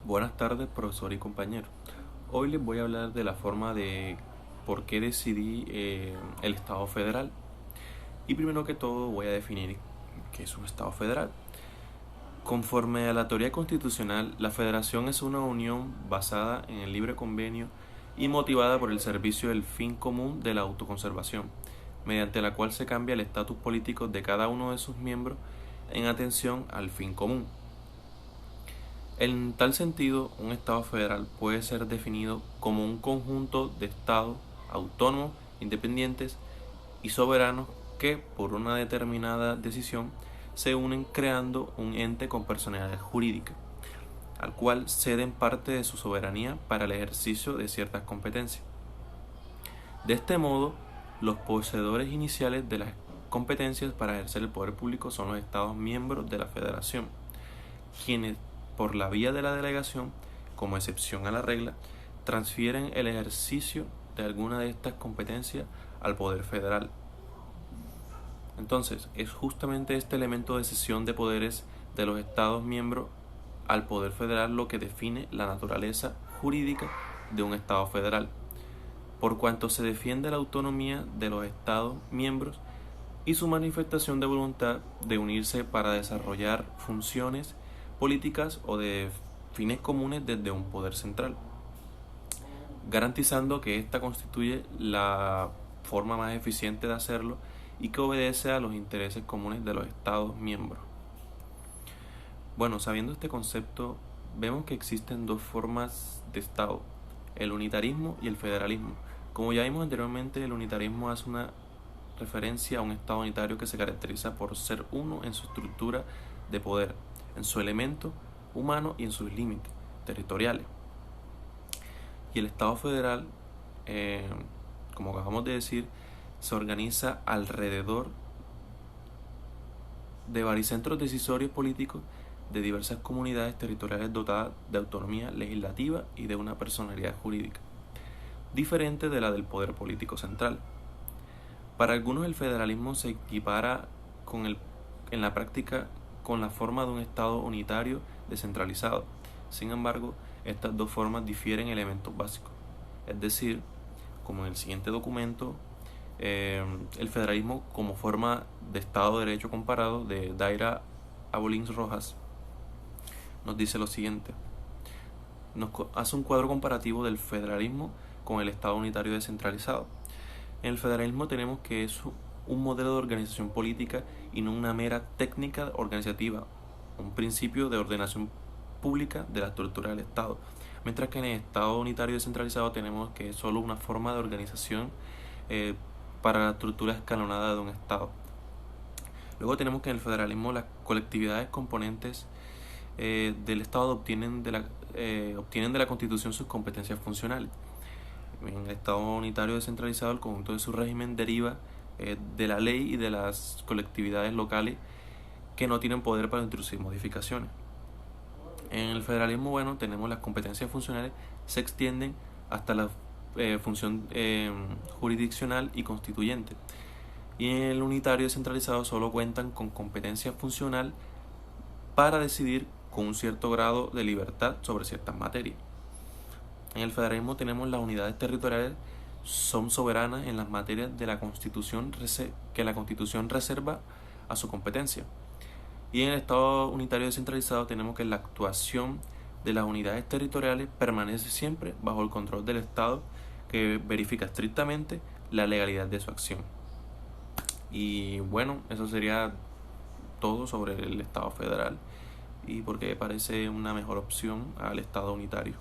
Buenas tardes, profesor y compañero. Hoy les voy a hablar de la forma de por qué decidí el Estado federal. Y primero que todo voy a definir qué es un Estado federal. Conforme a la teoría constitucional, la federación es una unión basada en el libre convenio y motivada por el servicio del fin común de la autoconservación, mediante la cual se cambia el estatus político de cada uno de sus miembros en atención al fin común. En tal sentido, un Estado federal puede ser definido como un conjunto de estados autónomos, independientes y soberanos que, por una determinada decisión, se unen creando un ente con personalidad jurídica, al cual ceden parte de su soberanía para el ejercicio de ciertas competencias. De este modo, los poseedores iniciales de las competencias para ejercer el poder público son los Estados miembros de la Federación, quienes, por la vía de la delegación, como excepción a la regla, transfieren el ejercicio de alguna de estas competencias al poder federal. Entonces, es justamente este elemento de cesión de poderes de los Estados miembros al poder federal lo que define la naturaleza jurídica de un Estado federal, por cuanto se defiende la autonomía de los Estados miembros y su manifestación de voluntad de unirse para desarrollar funciones políticas o de fines comunes desde un poder central, garantizando que ésta constituye la forma más eficiente de hacerlo y que obedece a los intereses comunes de los Estados miembros. Bueno, sabiendo este concepto, vemos que existen dos formas de Estado, el unitarismo y el federalismo. Como ya vimos anteriormente, el unitarismo hace una referencia a un Estado unitario que se caracteriza por ser uno en su estructura de poder, en su elemento humano y en sus límites territoriales. Y el Estado federal, como acabamos de decir, se organiza alrededor de baricentros decisorios políticos de diversas comunidades territoriales dotadas de autonomía legislativa y de una personalidad jurídica, diferente de la del poder político central. Para algunos el federalismo se equipara en la práctica con la forma de un Estado unitario descentralizado. Sin embargo, estas dos formas difieren en elementos básicos. Es decir, como en el siguiente documento, el federalismo como forma de Estado de Derecho comparado de Daira Abolins Rojas nos dice lo siguiente. Nos hace un cuadro comparativo del federalismo con el Estado unitario descentralizado. En el federalismo tenemos que es un modelo de organización política y no una mera técnica organizativa, un principio de ordenación pública de la estructura del Estado, mientras que en el Estado unitario descentralizado tenemos que es solo una forma de organización para la estructura escalonada de un Estado. Luego tenemos que en el federalismo las colectividades componentes del Estado obtienen de la Constitución sus competencias funcionales. En el Estado unitario descentralizado, el conjunto de su régimen deriva de la ley y de las colectividades locales que no tienen poder para introducir modificaciones. En el federalismo, bueno, tenemos las competencias funcionales se extienden hasta la función jurisdiccional y constituyente. Y en el unitario descentralizado solo cuentan con competencia funcional para decidir con un cierto grado de libertad sobre ciertas materias. En el federalismo tenemos las unidades territoriales son soberanas en las materias de la Constitución que la Constitución reserva a su competencia. Y en el Estado unitario descentralizado tenemos que la actuación de las unidades territoriales permanece siempre bajo el control del Estado, que verifica estrictamente la legalidad de su acción. Y bueno, eso sería todo sobre el Estado federal y por qué parece una mejor opción al Estado unitario.